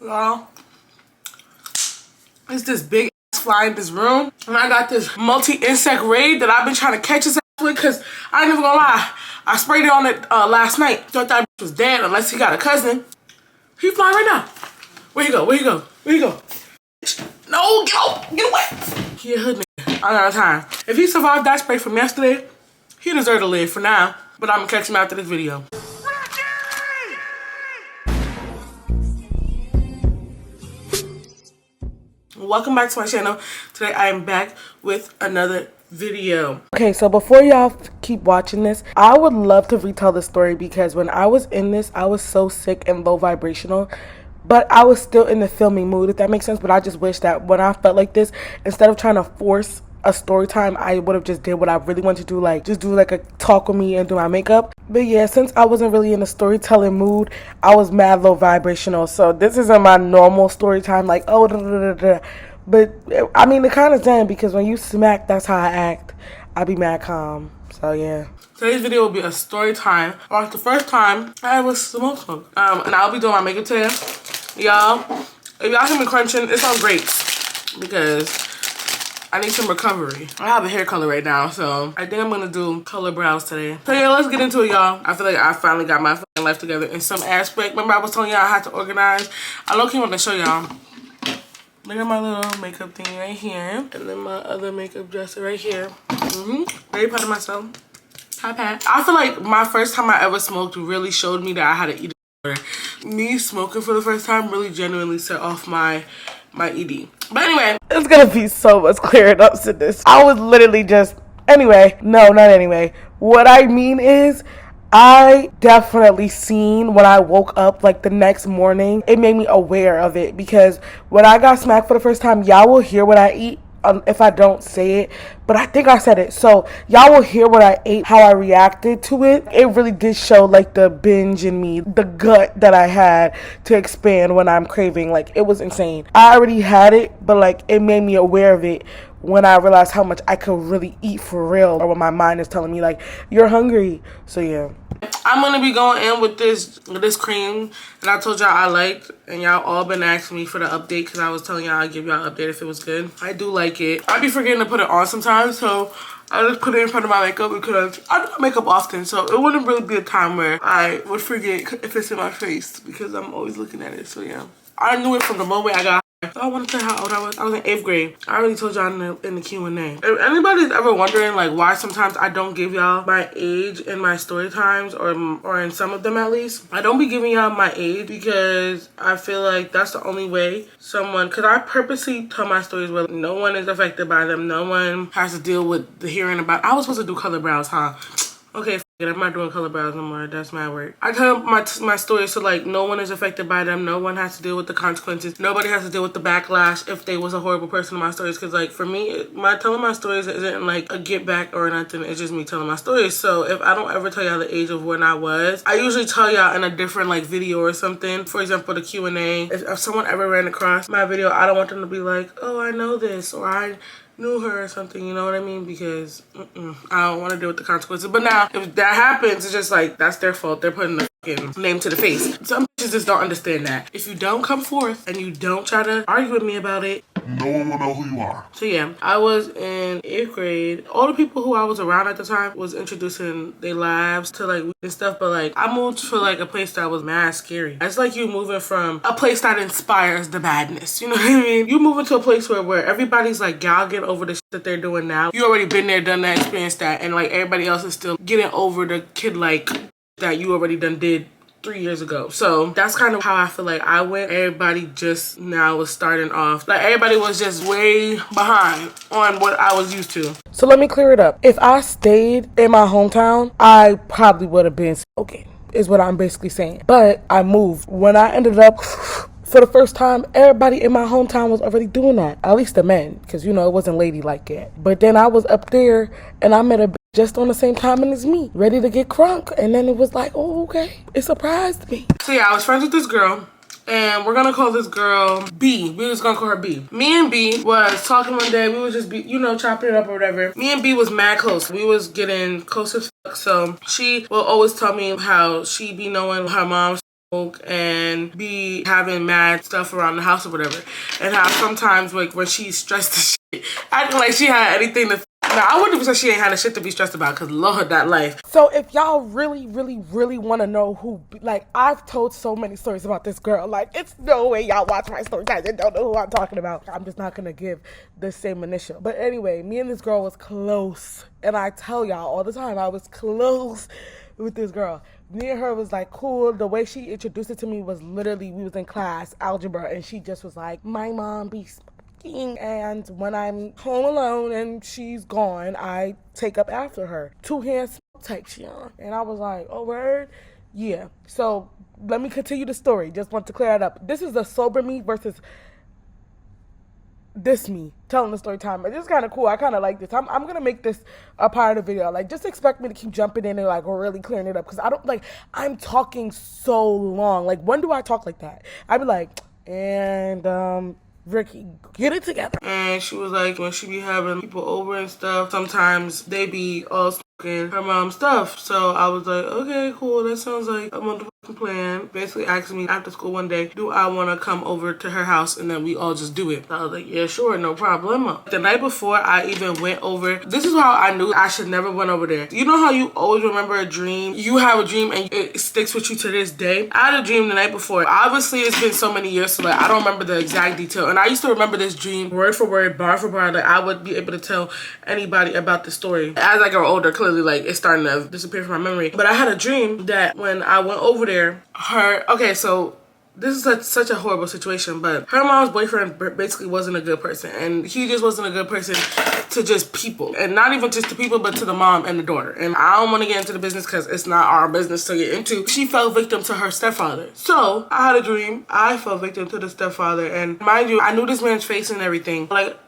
Y'all, it's this big ass fly in this room. And I got this multi-insect raid that I've been trying to catch his ass with because I ain't even gonna lie. I sprayed it on it last night. Thought that was dead unless he got a cousin. He flying right now. Where he go? Where he go? Where he go? No, get out! Get away! He a hood nigga. I got time. If he survived that spray from yesterday, he deserved to live for now. But I'm gonna catch him after this video. Welcome back to my channel. Today I am back with another video. Okay, so before y'all keep watching this, I would love to retell the story because when I was in this, I was so sick and low vibrational. But I was still in the filming mood, if that makes sense. But I just wish that when I felt like this, instead of trying to force a story time, I would have just did what I really wanted to do, like just do like a talk with me and do my makeup. But yeah, since I wasn't really in a storytelling mood, I was mad low vibrational. So this isn't my normal story time, like oh da, da, da, da. But I mean it kind of done because when you smack, that's how I act. I be mad calm. So yeah. Today's video will be a story time. Or the first time I ever smoked. And I'll be doing my makeup today. Y'all, if y'all hear me crunching, it's on grapes because I need some recovery. I have a hair color right now, so I think I'm gonna do color brows today. So yeah, let's get into it, y'all. I feel like I finally got my fucking life together in some aspect. Remember I was telling y'all I had to organize? I low-key want to show y'all. Look at my little makeup thing right here. And then my other makeup dresser right here. Very proud of myself. Hi, Pat. I feel like my first time I ever smoked really showed me that I had to eat a disorder. Me smoking for the first time really genuinely set off my ED. But anyway, it's gonna be so much clearer up to this. I was literally just, anyway, no, not anyway. What I mean is, I definitely seen when I woke up like the next morning, it made me aware of it because when I got smacked for the first time, y'all will hear what I eat. If I don't say it, but I think I said it, so y'all will hear what I ate, how I reacted to it. It really did show like the binge in me, the gut that I had to expand when I'm craving. Like it was insane. I already had it, but like it made me aware of it when I realized how much I could really eat for real, or when my mind is telling me like you're hungry. So yeah, I'm gonna be going in with this cream that I told y'all I liked, and y'all all been asking me for the update because I was telling y'all I'd give y'all an update if it was good. I do like it. I be forgetting to put it on sometimes, so I just put it in front of my makeup because I do makeup often, so it wouldn't really be a time where I would forget if it's in my face because I'm always looking at it. So yeah, I knew it from the moment I got. I want to tell you how old I was. I was in 8th grade. I already told y'all in the Q&A. If anybody's ever wondering like why sometimes I don't give y'all my age in my story times or in some of them at least, I don't be giving y'all my age because I feel like that's the only way because I purposely tell my stories where no one is affected by them. No one has to deal with the hearing about. I was supposed to do color brows, huh? Okay, f it. I'm not doing color brows no more. That's my work. I tell my stories so like no one is affected by them. No one has to deal with the consequences. Nobody has to deal with the backlash if they was a horrible person in my stories. Because like for me, telling my stories isn't like a get back or nothing. It's just me telling my stories. So if I don't ever tell y'all the age of when I was, I usually tell y'all in a different like video or something. For example, the Q&A. If someone ever ran across my video, I don't want them to be like, oh, I know this, or I knew her or something, you know what I mean? Because I don't want to deal with the consequences. But now, if that happens, it's just like, that's their fault. They're putting the fucking name to the face. Some bitches just don't understand that. If you don't come forth and you don't try to argue with me about it, no one will know who you are. So yeah, I was in 8th grade. All the people who I was around at the time was introducing their lives to like weed and stuff, but like I moved to like a place that was mad scary. It's like you moving from a place that inspires the badness, you know what I mean? You move into a place where everybody's like gouging over the shit that they're doing now. You already been there, done that, experienced that, and like everybody else is still getting over the kid like that you already did 3 years ago. So that's kind of how I feel like I went. Everybody just now was starting off. Like everybody was just way behind on what I was used to. So let me clear it up. If I stayed in my hometown, I probably would have been smoking, is what I'm basically saying. But I moved. When I ended up for the first time, everybody in my hometown was already doing that. At least the men, because you know it wasn't ladylike yet. But then I was up there and I met a just on the same timing as me, ready to get crunk. And then it was like, oh, okay. It surprised me. So yeah, I was friends with this girl. And we're gonna call this girl B. We was gonna call her B. Me and B was talking one day. We was just, chopping it up or whatever. Me and B was mad close. We was getting close as fuck. So she will always tell me how she be knowing her mom and be having mad stuff around the house or whatever, and how sometimes like when she's stressed as shit, acting like she had anything to. Now I wouldn't say she ain't had a shit to be stressed about, because Lord, that life. So if y'all really want to know who, like, I've told so many stories about this girl, like, it's no way y'all watch my story guys and don't know who I'm talking about. I'm just not gonna give the same initial. But anyway, me and this girl was close, and I tell y'all all the time I was close with this girl. Me and her was like cool. The way she introduced it to me was literally, we was in class, algebra, and she just was like, my mom be smoking, and when I'm home alone and she's gone, I take up after her. 2 hands smoke type shit on. And I was like, oh word? Yeah. So let me continue the story. Just want to clear that up. This is a sober me versus this me telling the story time. It's just kind of cool. I kind of like this. I'm gonna make this a part of the video. Like, just expect me to keep jumping in and like really clearing it up, because I don't like, I'm talking so long. Like, when do I talk like that? I'd be like, and Rykky, get it together. And she was like, when she be having people over and stuff, sometimes they be all smoking her mom's stuff. So I was like, okay, cool. That sounds like a motherfucking plan. Basically asking me after school one day, do I want to come over to her house and then we all just do it? So I was like, yeah, sure, no problemo. The night before I even went over, this is how I knew I should never went over there. You know how you always remember a dream? You have a dream and it sticks with you to this day. I had a dream the night before. Obviously, it's been so many years, so like I don't remember the exact detail. And I used to remember this dream word for word, bar for bar. Like, I would be able to tell anybody about the story. As I grow older, clearly, like, it's starting to disappear from my memory. But I had a dream that when I went over there, okay, so this is such a horrible situation, but her mom's boyfriend basically wasn't a good person, and he just wasn't a good person to just people, and not even just to people, but to the mom and the daughter. And I don't want to get into the business because it's not our business to get into. She fell victim to her stepfather. So I had a dream. I fell victim to the stepfather, and mind you, I knew this man's face and everything. Like,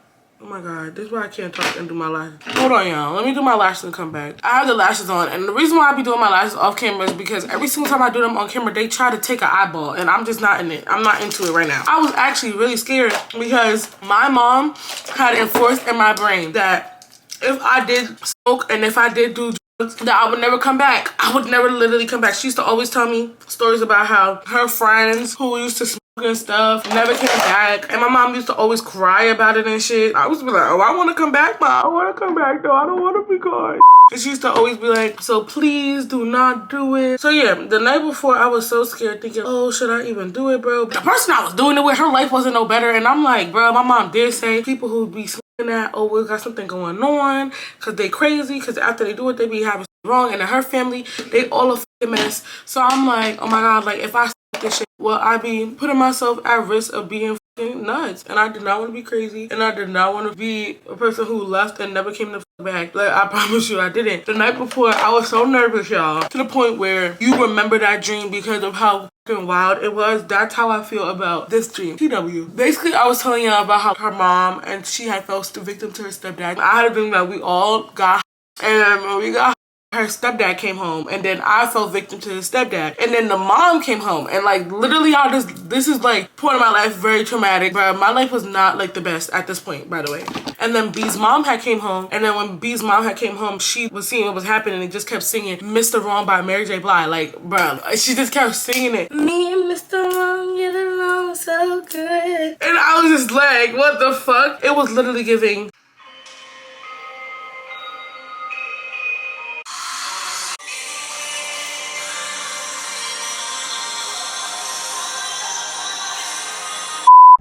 oh my God, this is why I can't talk and do my lashes. Hold on, y'all. Let me do my lashes and come back. I have the lashes on, and the reason why I be doing my lashes off camera is because every single time I do them on camera, they try to take an eyeball, and I'm just not in it. I'm not into it right now. I was actually really scared because my mom had enforced in my brain that if I did smoke and if I did do drugs, that I would never come back. I would never literally come back. She used to always tell me stories about how her friends who used to smoke and stuff never came back, and my mom used to always cry about it and shit. I used to be like, oh, I want to come back, Mom. I want to come back though. I don't want to be gone. And she used to always be like, so please do not do it. So yeah, the night before I was so scared, thinking, oh, should I even do it, bro? The person I was doing it with, her life wasn't no better, and I'm like, bro, my mom did say people who be smoking that, oh, we got something going on because they crazy, because after they do it, they be having wrong, and in her family, they all a fucking mess. So I'm like, oh my God, like, if I this shit, well, I be putting myself at risk of being fucking nuts, and I did not want to be crazy, and I did not want to be a person who left and never came the fuck back. Like, I promise you, I didn't. The night before, I was so nervous, y'all, to the point where you remember that dream because of how fucking wild it was. That's how I feel about this dream. TW. Basically, I was telling y'all about how her mom and she had fell victim to her stepdad. I had a dream that we all got, and when we got, her stepdad came home, and then I fell victim to his stepdad, and then the mom came home, and like literally all this is like point of my life, very traumatic, bro. My life was not like the best at this point, by the way. And then B's mom had came home, and then when B's mom had came home, she was seeing what was happening and just kept singing Mr. Wrong by Mary J. Blige. Like, bro, she just kept singing it. Me and Mr. Wrong get along so good. And I was just like, what the fuck? It was literally giving.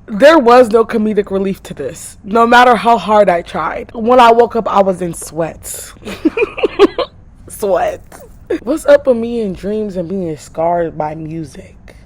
There was no comedic relief to this, no matter how hard I tried. When I woke up, I was in sweats. Sweats. What's up with me in dreams and being scarred by music?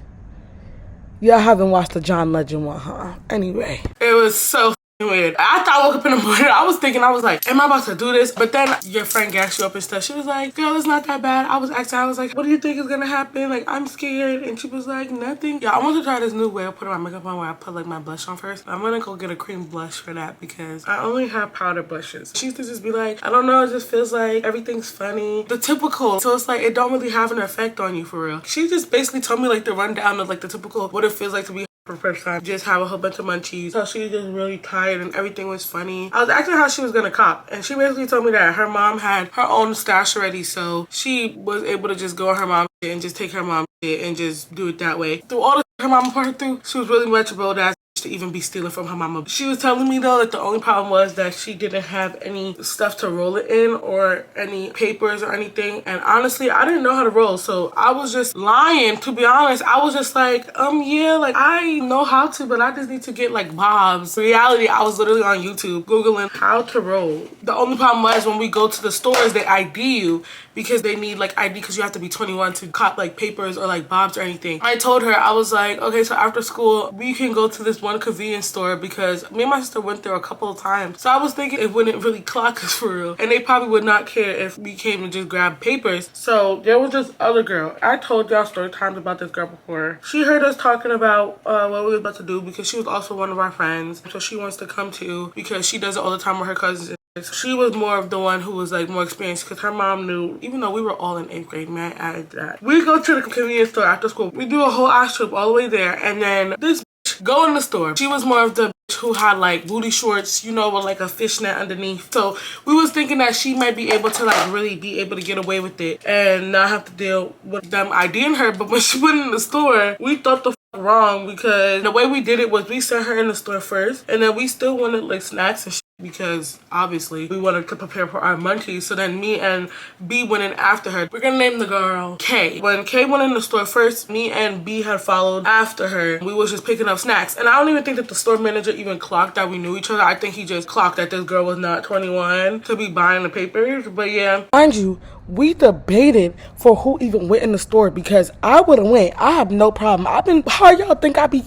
Y'all haven't watched the John Legend one, huh? Anyway. It was so weird. After I woke up in the morning, I was thinking, I was like, am I about to do this? But then your friend gassed you up and stuff. She was like, girl, it's not that bad. I was asking, I was like, what do you think is gonna happen? Like, I'm scared. And she was like, nothing. Yeah, I want to try this new way of putting my makeup on where I put like my blush on first. I'm gonna go get a cream blush for that because I only have powder blushes. She used to just be like, I don't know, it just feels like everything's funny. The typical. So it's like, it don't really have an effect on you for real. She just basically told me like the rundown of like the typical what it feels like to be for the first time, just have a whole bunch of munchies. So she was just really tired and everything was funny. I was asking how she was gonna cop, and she basically told me that her mom had her own stash already, so she was able to just go on her mom's shit and just take her mom's shit and just do it that way. Through all the her mama put her through, she was really much a bold ass to even be stealing from her mama. She was telling me though that the only problem was that she didn't have any stuff to roll it in or any papers or anything, and honestly I didn't know how to roll, so I was just lying. To be honest, I was just like yeah, like I know how to, but I just need to get like bobs. In reality, I was literally on YouTube googling how to roll. The only problem was when we go to the stores, they ID you because they need like ID because you have to be 21 to cop like papers or like bobs or anything. I told her, I was like, okay, so after school we can go to this one convenience store because me and my sister went there a couple of times. So I was thinking it wouldn't really clock us for real, and they probably would not care if we came and just grabbed papers. So there was this other girl. I told y'all story times about this girl before. She heard us talking about what we were about to do because she was also one of our friends. So she wants to come too because she does it all the time with her cousins. She was more of the one who was like more experienced because her mom knew, even though we were all in 8th grade, man, I added that. We go to the convenience store after school. We do a whole ass trip all the way there, and then this bitch go in the store. She was more of the bitch who had like booty shorts, you know, with like a fishnet underneath. So we was thinking that she might be able to like really be able to get away with it and not have to deal with them IDing her. But when she went in the store, we thought the wrong because the way we did it was we sent her in the store first, and then we still wanted like snacks and shit because obviously we wanted to prepare for our munchies. So then me and B went in after her. We're gonna name the girl K. When K went in the store first, me and B had followed after her. We was just picking up snacks, and I don't even think that the store manager even clocked that we knew each other. I think he just clocked that this girl was not 21 to be buying the papers. But yeah, mind you, we debated for who even went in the store because I would have went. I have no problem. How y'all think I be?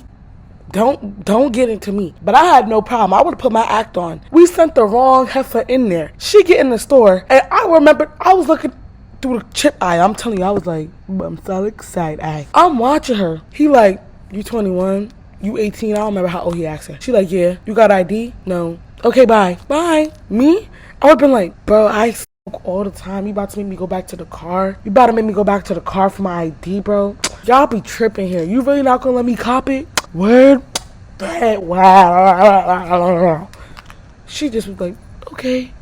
Don't get into me. But I had no problem. I would have put my act on. We sent the wrong heifer in there. She get in the store, and I remember I was looking through the chip eye. I'm telling you, I was like, I'm so excited. I'm watching her. He like, you 21? You 18? I don't remember how old he asked her. She like, yeah. You got ID? No. Okay, bye. Bye. Me? I would have been like, bro, I smoke all the time. You about to make me go back to the car? You about to make me go back to the car for my ID, bro? Y'all be tripping here. You really not gonna let me cop it? Word? Wow. She just was like, okay.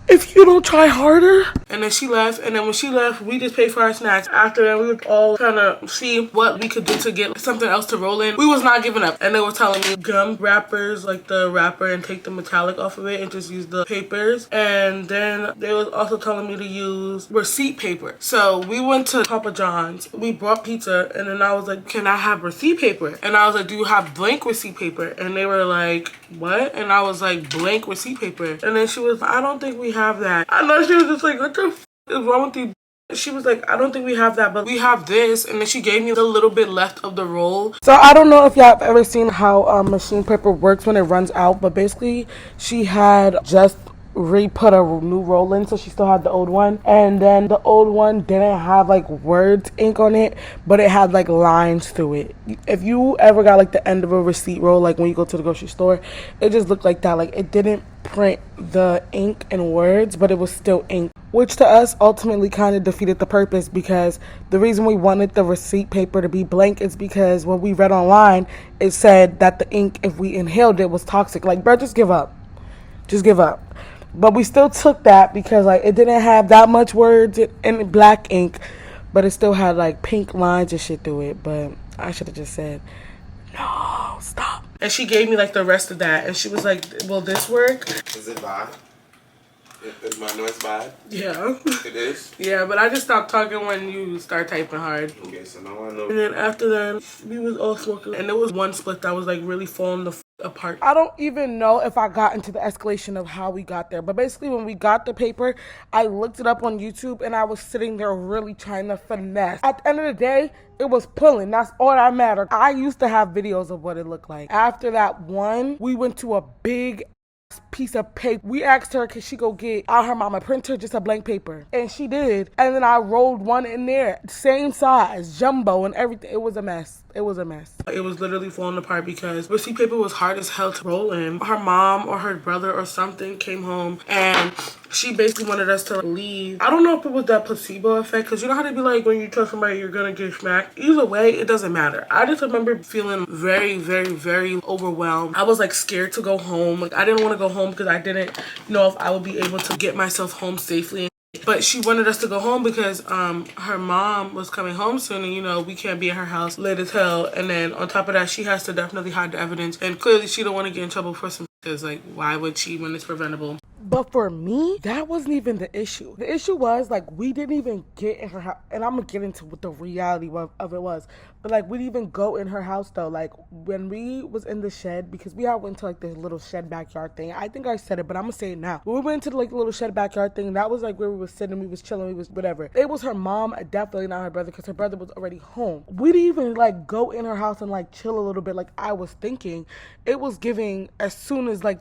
If you don't try harder. And then she left, and then when she left, we just paid for our snacks. After that, we would all trying to see what we could do to get something else to roll in. We was not giving up, and they were telling me gum wrappers, like the wrapper, and take the metallic off of it and just use the papers. And then they was also telling me to use receipt paper. So we went to Papa John's. We brought pizza, and then I was like, can I have receipt paper? And I was like, do you have blank receipt paper? And they were like, what? And I was like, blank receipt paper. And then she was like, I don't think we have that. I know, she was just like, what the f is wrong with you? She was like, I don't think we have that, but we have this. And then she gave me the little bit left of the roll. So I don't know if y'all have ever seen how machine paper works when it runs out, but basically she had just re-put a new roll in, so she still had the old one, and then the old one didn't have like words ink on it, but it had like lines through it. If you ever got like the end of a receipt roll, like when you go to the grocery store, it just looked like that. Like it didn't print the ink and words, but it was still ink, which to us ultimately kind of defeated the purpose, because the reason we wanted the receipt paper to be blank is because when we read online, it said that the ink, if we inhaled it, was toxic. Like, bro, just give up. Just give up. But we still took that because like it didn't have that much words in black ink, but it still had like pink lines and shit through it. But I should have just said, no, stop. And she gave me like the rest of that, and she was like, will this work? Is it bad? Is my noise bad? Yeah. It is? Yeah, but I just stopped talking when you start typing hard. Okay, so now I know. And then after that, we was all smoking, and there was one split that was like really falling apart. I don't even know if I got into the escalation of how we got there, but basically when we got the paper, I looked it up on YouTube, and I was sitting there really trying to finesse. At the end of the day, it was pulling. That's all that mattered. I used to have videos of what it looked like. After that one, we went to a big piece of paper. We asked her, could she go get out her mama printer, just a blank paper? And she did. And then I rolled one in there, same size, jumbo and everything. It was a mess. It was a mess. It was literally falling apart because receipt paper was hard as hell to roll in. Her mom or her brother or something came home and she basically wanted us to leave. I don't know if it was that placebo effect, because you know how they be like, when you tell somebody you're gonna get smacked. Either way, it doesn't matter. I just remember feeling very, very, very overwhelmed. I was like scared to go home. Like I didn't want to go home because I didn't know if I would be able to get myself home safely. But she wanted us to go home because her mom was coming home soon, and you know we can't be at her house late as hell. And then on top of that, she has to definitely hide the evidence, and clearly she don't want to get in trouble for some, because like why would she when it's preventable? But for me, that wasn't even the issue. The issue was, like, we didn't even get in her house. And I'm going to get into what the reality of it was. But, like, we didn't even go in her house, though. Like, when we was in the shed, because we all went to, like, this little shed backyard thing. I think I said it, but I'm going to say it now. When we went to, like, the little shed backyard thing, that was, like, where we was sitting. We was chilling. We was whatever. It was her mom, definitely not her brother, because her brother was already home. We didn't even, like, go in her house and, like, chill a little bit like I was thinking. It was giving as soon as, like,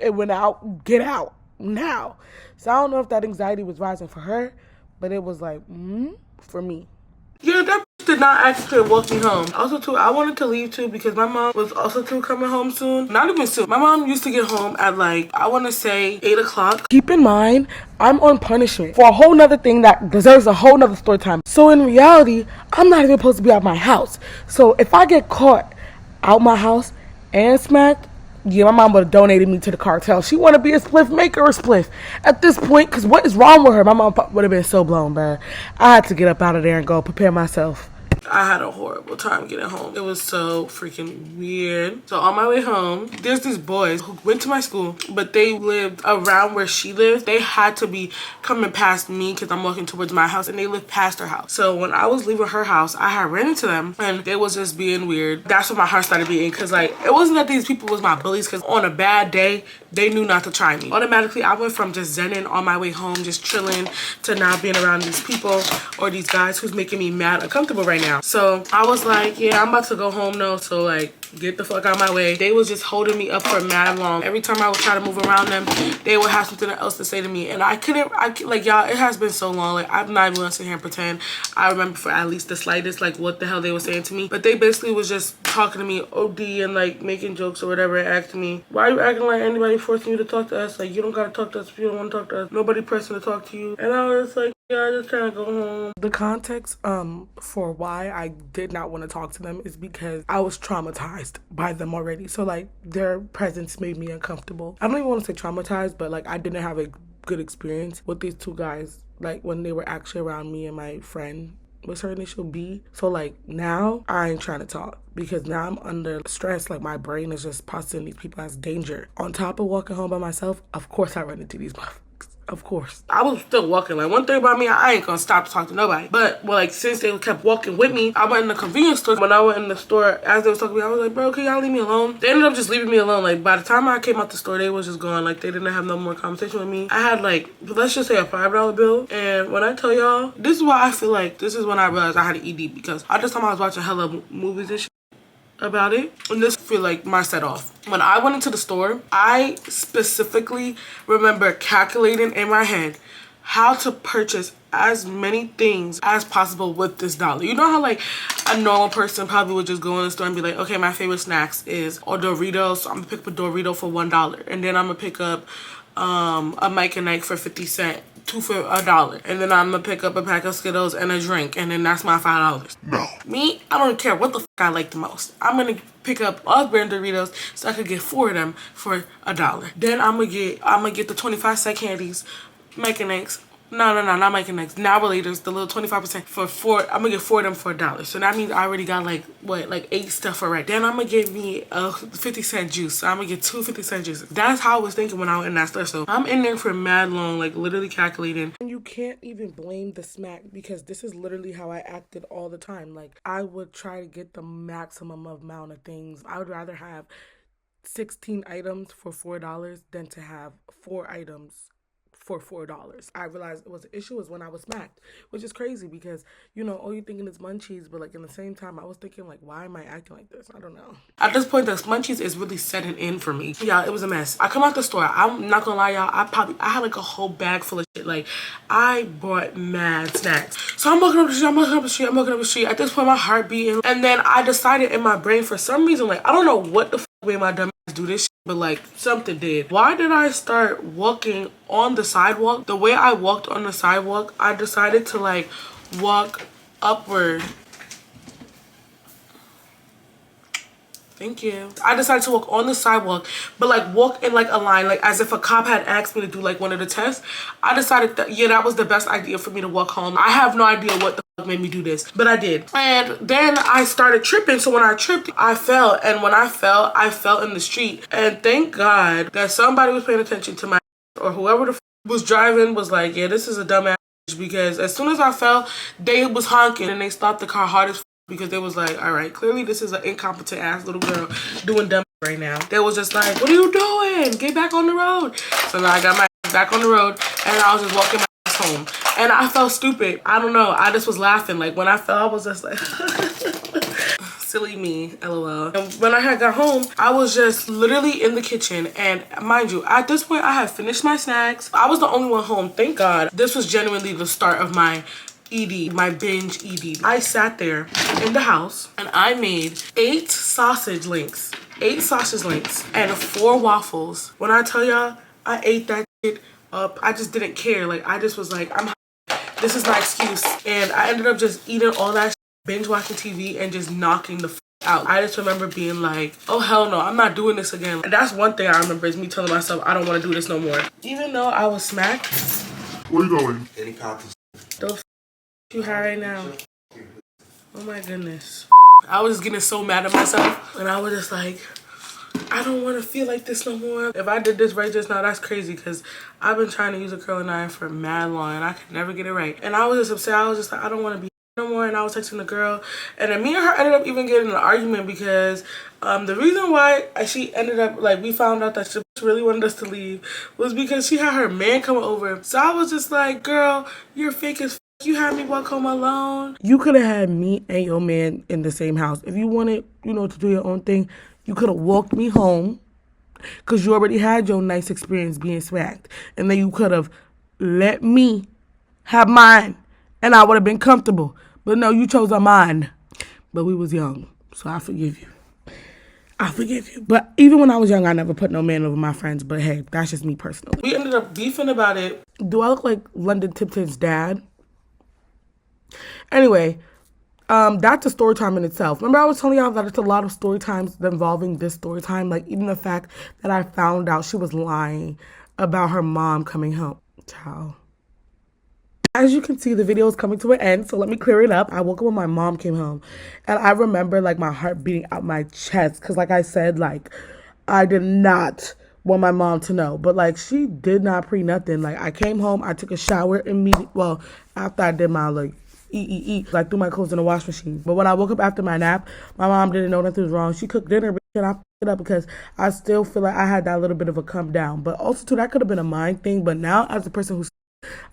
it went out, get out now. So I don't know if that anxiety was rising for her, but it was like, for me. Yeah, that did not actually walk me home. Also, too, I wanted to leave, too, because my mom was also, too, coming home soon. Not even soon. My mom used to get home at, like, I want to say 8 o'clock. Keep in mind, I'm on punishment for a whole nother thing that deserves a whole nother story time. So, in reality, I'm not even supposed to be out my house. So, if I get caught out my house and smacked, yeah, my mom would have donated me to the cartel. She want to be a spliff, make her a spliff. At this point, because what is wrong with her? My mom would have been so blown, man. I had to get up out of there and go prepare myself. I had a horrible time getting home. It was so freaking weird. So on my way home, there's these boys who went to my school, but they lived around where she lived. They had to be coming past me because I'm walking towards my house, and they lived past her house. So when I was leaving her house, I had ran into them, and they was just being weird. That's when my heart started beating, because like it wasn't that these people was my bullies, because on a bad day, they knew not to try me. Automatically, I went from just zenning on my way home, just chilling, to now being around these people or these guys who's making me mad uncomfortable right now. So I was like, yeah, I'm about to go home now, so like get the fuck out of my way. They was just holding me up for mad long. Every time I would try to move around them, they would have something else to say to me, and I like, y'all, it has been so long, like I'm not even gonna sit here and pretend I remember for at least the slightest like what the hell they were saying to me. But they basically was just talking to me OD and like making jokes or whatever, and asking me, why are you acting like anybody forcing you to talk to us? Like, you don't gotta talk to us if you don't want to talk to us. Nobody pressing to talk to you. And I was like, yeah, I just trying to go home. The context for why I did not want to talk to them is because I was traumatized by them already. So like their presence made me uncomfortable. I don't even want to say traumatized, but like I didn't have a good experience with these two guys, like when they were actually around me and my friend. What's her initial B? So like now I ain't trying to talk, because now I'm under stress. Like my brain is just processing these people as danger. On top of walking home by myself, of course I run into these motherfuckers. Of course. I was still walking. Like, one thing about me, I ain't gonna stop to talk to nobody. But, well, like, since they kept walking with me, I went in the convenience store. When I went in the store, as they was talking to me, I was like, bro, can y'all leave me alone? They ended up just leaving me alone. Like, by the time I came out the store, they was just gone. Like, they didn't have no more conversation with me. I had, like, let's just say a $5 bill. And when I tell y'all, this is why I feel like this is when I realized I had an ED. Because all this time I was watching hella movies and shit about it, and this feel like my set off. When I went into the store, I specifically remember calculating in my head how to purchase as many things as possible with this dollar. You know how like a normal person probably would just go in the store and be like, okay, my favorite snacks is or Doritos, so I'm gonna pick up a Dorito for $1, and then I'm gonna pick up a Mike and Ike for 50 cents, 2 for $1, and then I'm gonna pick up a pack of Skittles and a drink, and then that's my $5. No. Me, I don't care what the fuck I like the most. I'm gonna pick up all brand Doritos so I could get 4 of them for $1. Then I'm gonna get the 25-cent candies, Mike and Ike's. No, not Mike and Ike's. Now Relators, the little 25% for 4. I'm gonna get 4 of them for $1. So that means I already got like what, like 8 stuff already. Then I'm gonna get me a 50-cent juice. So I'm gonna get 2 50-cent juices. That's how I was thinking when I was in that store. So I'm in there for mad long, like literally calculating. And you can't even blame the smack, because this is literally how I acted all the time. Like I would try to get the maximum amount of things. I would rather have 16 items for $4 than to have 4 items for $4. I realized it was an issue is when I was smacked, which is crazy because, you know, all you're thinking is munchies, but like in the same time, I was thinking like, why am I acting like this? I don't know. At this point, the munchies is really setting in for me. Yeah, it was a mess. I come out the store. I'm not gonna lie, y'all. I had like a whole bag full of shit. Like, I bought mad snacks. So I'm walking up the street, I'm walking up the street. At this point, my heart beating. And then I decided in my brain, for some reason, like, I don't know what the way my dumb ass do this shit, but like something did. Why did I start walking on the sidewalk? The way I walked on the sidewalk, I decided to like walk upward. Thank you. I decided to walk on the sidewalk, but like walk in like a line, like as if a cop had asked me to do like one of the tests. I decided that, yeah, that was the best idea for me to walk home. I have no idea what the fuck made me do this, but I did. And then I started tripping. So when I tripped, I fell. And when I fell in the street. And thank God that somebody was paying attention to my, or whoever the fuck was driving was like, yeah, this is a dumbass, because as soon as I fell, they was honking and they stopped the car hard as fuck. Because they was like, all right, clearly this is an incompetent ass little girl doing dumb right now. They was just like, what are you doing? Get back on the road. So now I got my ass back on the road and I was just walking my ass home. And I felt stupid. I don't know. I just was laughing. Like when I fell, I was just like, silly me, LOL. And when I had got home, I was just literally in the kitchen. And mind you, at this point, I had finished my snacks. I was the only one home. Thank God. This was genuinely the start of my ED, my binge ED. I sat there in the house and I made 8 sausage links and 4 waffles. When I tell y'all, I ate that shit up. I just didn't care. Like, I just was like, this is my excuse. And I ended up just eating all that shit, binge watching TV and just knocking the out. I just remember being like, oh hell no, I'm not doing this again. And that's one thing I remember is me telling myself I don't want to do this no more. Even though I was smacked. Where you going? Any copies? The you high right now? Oh my goodness. I was getting so mad at myself and I was just like, I don't want to feel like this no more. If I did this right just now, that's crazy because I've been trying to use a curling iron for mad long and I could never get it right. And I was just upset. I was just like, I don't want to be no more. And I was texting the girl and then me and her ended up even getting in an argument because the reason why she ended up, like, we found out that she really wanted us to leave was because she had her man come over. So I was just like, girl, you're fake as you had me walk home alone. You could have had me and your man in the same house. If you wanted, you know, to do your own thing, you could have walked me home because you already had your nice experience being smacked. And then you could have let me have mine and I would have been comfortable. But no, you chose a mine. But we was young, so I forgive you. I forgive you. But even when I was young, I never put no man over my friends. But hey, that's just me personally. We ended up beefing about it. Do I look like London Tipton's dad? Anyway, that's a story time in itself. Remember I was telling y'all that it's a lot of story times involving this story time. Like even the fact that I found out she was lying about her mom coming home. Ciao. As you can see, the video is coming to an end, so let me clear it up. I woke up when my mom came home, and I remember, like, my heart beating out my chest, because, like I said, like, I did not want my mom to know, but, like, she did not pre-nothing. Like, I came home, I took a shower immediately, well, after I did my, like, like, threw my clothes in the wash machine. But when I woke up after my nap, my mom didn't know nothing was wrong. She cooked dinner, and I f***ed it up because I still feel like I had that little bit of a come down. But also, too, that could have been a mind thing, but now, as a person who's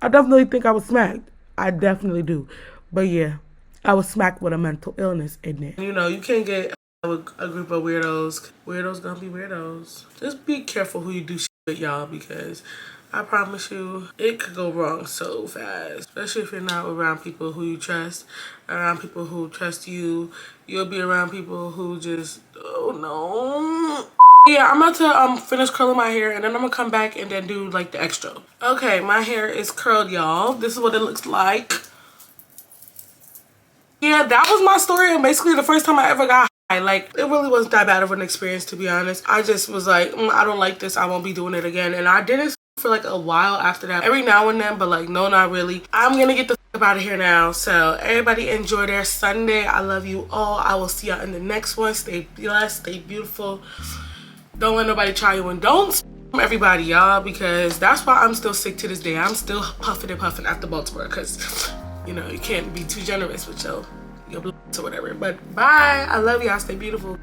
I definitely think I was smacked. I definitely do. But yeah, I was smacked with a mental illness in it. You know, you can't get with a group of weirdos. Weirdos gonna be weirdos. Just be careful who you do shit with, y'all, because I promise you, it could go wrong so fast. Especially if you're not around people who you trust, around people who trust you. You'll be around people who just, oh no. Yeah, I'm about to finish curling my hair and then I'm gonna come back and then do like the extra. Okay, my hair is curled, y'all. This is what it looks like. Yeah, that was my story and basically the first time I ever got high. Like, it really wasn't that bad of an experience, to be honest. I just was like, I don't like this. I won't be doing it again. And I didn't for like a while after that. Every now and then, but like, no, not really. I'm gonna get the f out of here now. So everybody enjoy their Sunday. I love you all. I will see y'all in the next one. Stay blessed, stay beautiful. Don't let nobody try you, and don't spam everybody, y'all, because that's why I'm still sick to this day. I'm still puffing and puffing after Baltimore because, you know, you can't be too generous with your blood or whatever. But bye. I love y'all. Stay beautiful.